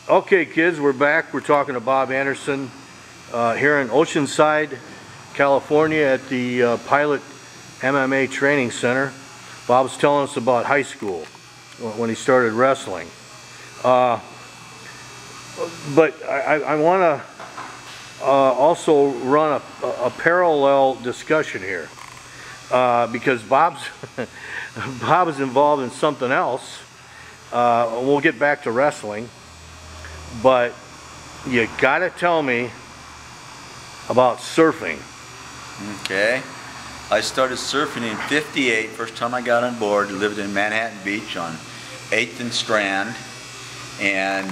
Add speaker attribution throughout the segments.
Speaker 1: Okay, kids, we're back. We're talking to Bob Anserson here in Oceanside, California at the Pilot MMA Training Center. Bob's telling us about high school when he started wrestling. But I want to also run a parallel discussion here because Bob is involved in something else. We'll get back to wrestling. But you gotta tell me about surfing.
Speaker 2: Okay. I started surfing in '58. First time I got on board, lived in Manhattan Beach on 8th and Strand. And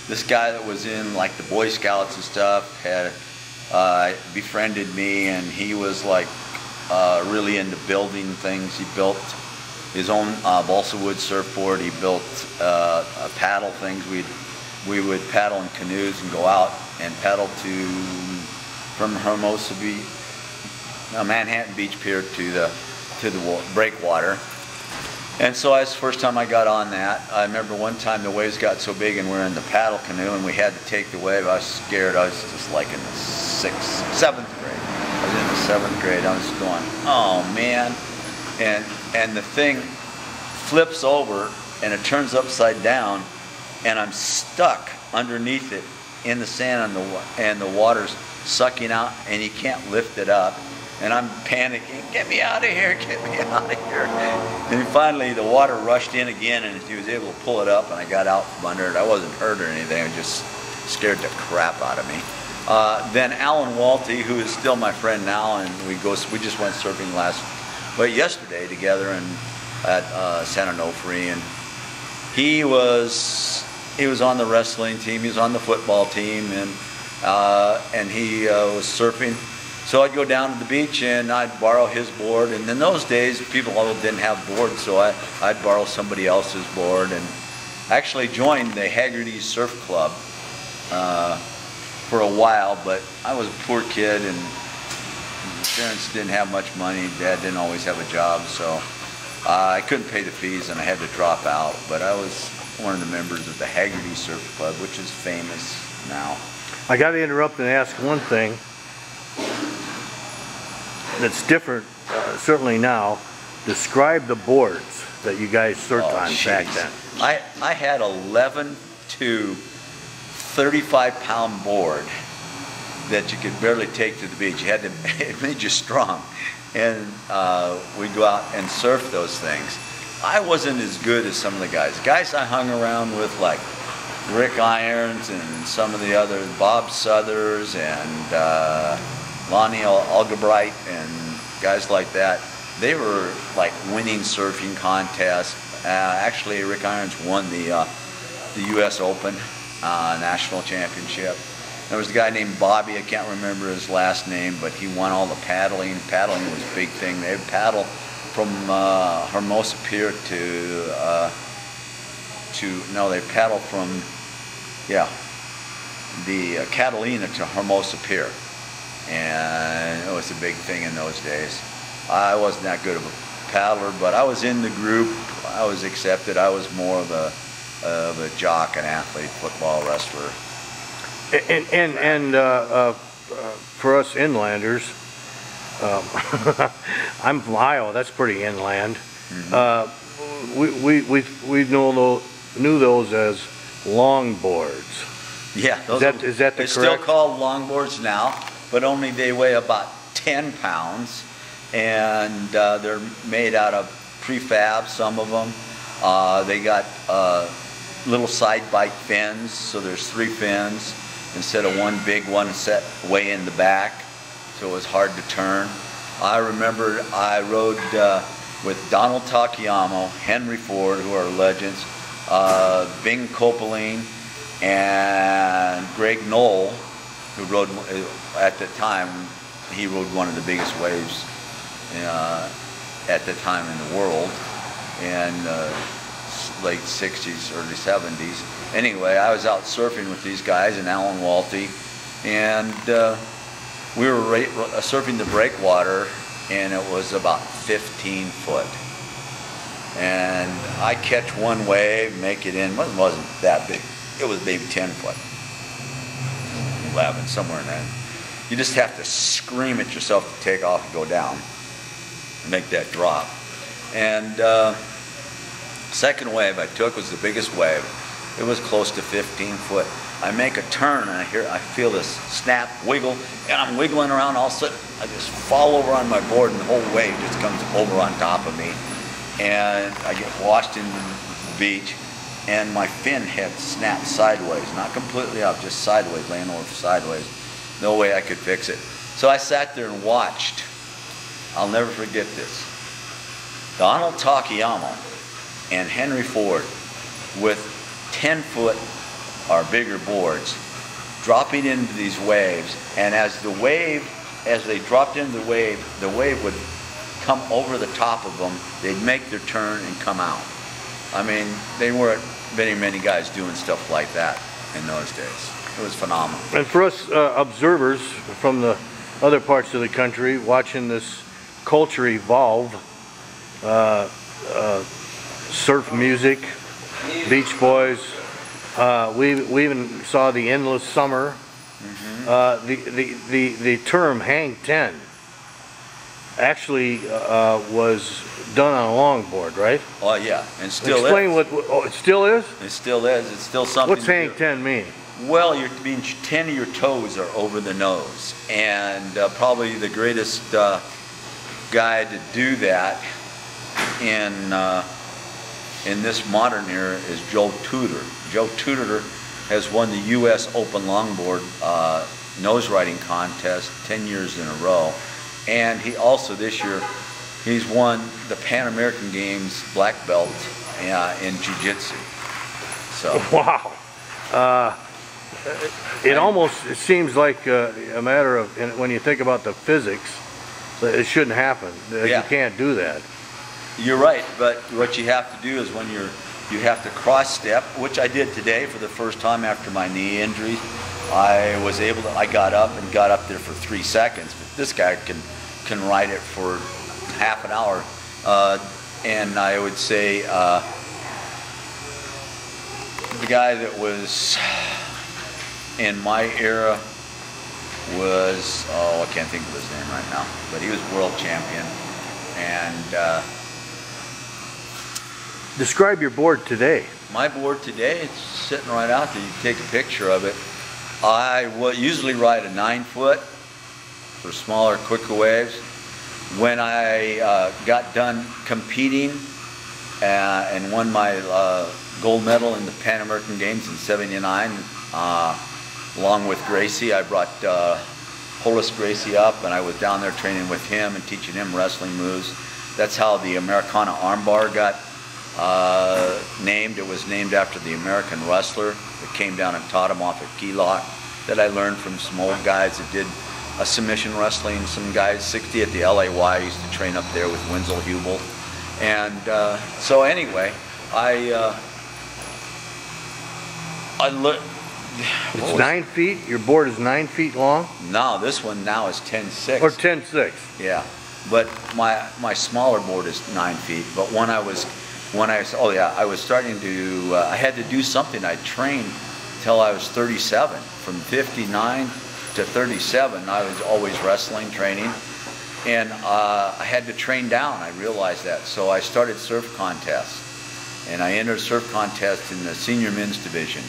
Speaker 2: this guy that was in like the Boy Scouts and stuff had befriended me, and he was like really into building things. He built his own balsa wood surfboard. He built paddle things. We would paddle in canoes and go out and paddle from Hermosa Beach, Manhattan Beach Pier to the breakwater. And so that's the first time I got on that. I remember one time the waves got so big and we were in the paddle canoe and we had to take the wave. I was scared. I was just like in the 7th grade. I was in the 7th grade. I was going, oh man. And the thing flips over and it turns upside down, and I'm stuck underneath it in the sand, and the water's sucking out, and you can't lift it up. And I'm panicking, get me out of here, get me out of here. And finally the water rushed in again, and he was able to pull it up, and I got out from under it. I wasn't hurt or anything, I was just scared the crap out of me. Then Alan Walty, who is still my friend now, and we just went surfing yesterday together at San Onofre, and he was on the wrestling team, he was on the football team, and he was surfing. So I'd go down to the beach and I'd borrow his board, and in those days people didn't have boards, so I'd borrow somebody else's board, and actually joined the Haggerty Surf Club for a while, but I was a poor kid and parents didn't have much money, Dad didn't always have a job, so I couldn't pay the fees and I had to drop out. But I was one of the members of the Haggerty Surf Club, which is famous now.
Speaker 1: I got to interrupt and ask one thing that's different, certainly now. Describe the boards that you guys surfed on back then.
Speaker 2: I had 11 to 35-pound board that you could barely take to the beach. You had to, it made you strong. And we'd go out and surf those things. I wasn't as good as some of the guys. Guys I hung around with, like Rick Irons and some of the other, Bob Southers and Lonnie Algebright and guys like that, they were like winning surfing contests. Actually, Rick Irons won the U.S. Open national championship. There was a guy named Bobby, I can't remember his last name, but he won all the paddling. Paddling was a big thing. They would paddle from Hermosa Pier they paddled from, the Catalina to Hermosa Pier. And it was a big thing in those days. I wasn't that good of a paddler, but I was in the group. I was accepted. I was more of a jock, an athlete, football wrestler. And
Speaker 1: for us inlanders, I'm from Iowa. That's pretty inland. Mm-hmm. We knew those as longboards.
Speaker 2: Yeah,
Speaker 1: is that the correct?
Speaker 2: Still called longboards now, but only they weigh about 10 pounds, and they're made out of prefab. Some of them. They got little side bite fins, so there's 3 fins instead of one big one set way in the back, so it was hard to turn. I remember I rode with Donald Takayama, Henry Ford, who are legends, Bing Copeline, and Greg Knoll, who rode, at the time, he rode one of the biggest waves at the time in the world, and late 60s, early 70s. Anyway, I was out surfing with these guys and Alan Walty, and we were surfing the breakwater, and it was about 15 foot. And I catch one wave, make it in, it wasn't that big, it was maybe 10 foot, 11, somewhere in there. You just have to scream at yourself to take off and go down and make that drop. And second wave I took was the biggest wave. It was close to 15 foot. I make a turn and I feel this snap, wiggle, and I'm wiggling around. All of a sudden, I just fall over on my board, and the whole wave just comes over on top of me, and I get washed into the beach, and my fin had snapped sideways, not completely up, just sideways, laying over sideways. No way I could fix it. So I sat there and watched. I'll never forget this. Donald Takayama and Henry Ford with 10 foot or bigger boards dropping into these waves, and as they dropped into the wave would come over the top of them. They'd make their turn and come out. I mean, they weren't many guys doing stuff like that in those days. It was phenomenal.
Speaker 1: And for us observers from the other parts of the country watching this culture evolve, surf music, Beach Boys, we even saw the Endless Summer. The term hang 10 actually was done on a longboard, right?
Speaker 2: Oh yeah, and still
Speaker 1: Explain
Speaker 2: is.
Speaker 1: it still is?
Speaker 2: It still is. It's still something.
Speaker 1: What's hang 10 mean?
Speaker 2: Well, 10 of your toes are over the nose, and probably the greatest guy to do that in this modern era is Joe Tudor. Joe Tudor has won the U.S. Open Longboard nose riding contest 10 years in a row, and he also this year he's won the Pan American Games black belt in jiu-jitsu. So
Speaker 1: wow. It seems like a matter of, when you think about the physics, it shouldn't happen. You can't do that.
Speaker 2: You're right, but what you have to do is when you have to cross step, which I did today for the first time after my knee injury. I got up there for 3 seconds, but this guy can ride it for half an hour, and I would say the guy that was in my era was, I can't think of his name right now, but he was world champion. And
Speaker 1: describe your board today.
Speaker 2: My board today, it's sitting right out there. You can take a picture of it. I will usually ride a 9 foot for smaller, quicker waves. When I got done competing and won my gold medal in the Pan American Games in '79, along with Gracie, I brought Hollis Gracie up, and I was down there training with him and teaching him wrestling moves. That's how the Americana armbar got named. It was named after the American wrestler that came down and taught him off at Key Lock, that I learned from some old guys that did submission wrestling. Some guys, 60 at the LAY, used to train up there with Wenzel Hubel. And so anyway,
Speaker 1: It's 9 feet? Your board is 9 feet long?
Speaker 2: No, this one now is 10.6.
Speaker 1: Or 10.6.
Speaker 2: Yeah, but my smaller board is 9 feet. But I was starting to, I had to do something. I trained till I was 37. From 59 to 37, I was always wrestling, training. And I had to train down, I realized that. So I started surf contests. And I entered a surf contest in the senior men's division.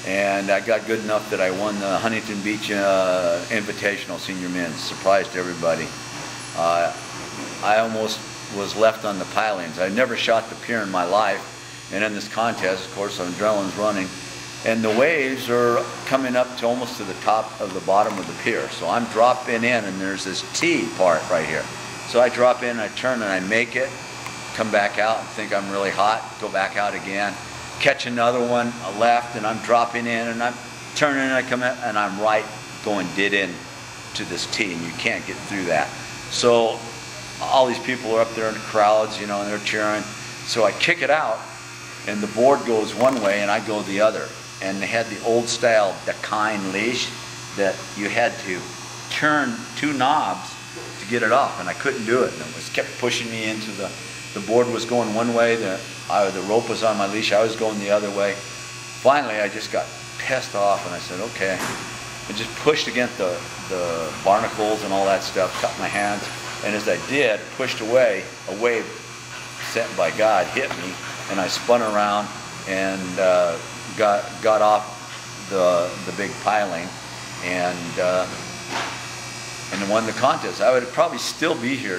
Speaker 2: And I got good enough that I won the Huntington Beach Invitational Senior Men's. Surprised everybody. I almost was left on the pilings. I never shot the pier in my life. And in this contest, of course, adrenaline's running. And the waves are coming up to almost to the top of the bottom of the pier. So I'm dropping in, and there's this T part right here. So I drop in, I turn, and I make it, come back out, and think I'm really hot, go back out again, catch another one, a left, and I'm dropping in, and I'm turning, and I come in, and I'm right going dead in to this T, and you can't get through that. So all these people are up there in the crowds, you know, and they're cheering. So I kick it out, and the board goes one way, and I go the other. And they had the old style Dakine leash that you had to turn 2 knobs to get it off, and I couldn't do it. And it was kept pushing me into the board was going one way, the rope was on my leash, I was going the other way. finally I just got pissed off and I said, okay. I just pushed against the barnacles and all that stuff, cut my hands, and as I did, pushed away, a wave sent by God hit me, and I spun around and got off the big piling and won the contest. I would probably still be there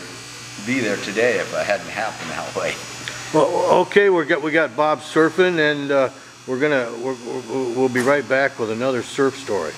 Speaker 2: today if it hadn't happened that way.
Speaker 1: Well, okay, we got Bob surfing, and we'll be right back with another surf story.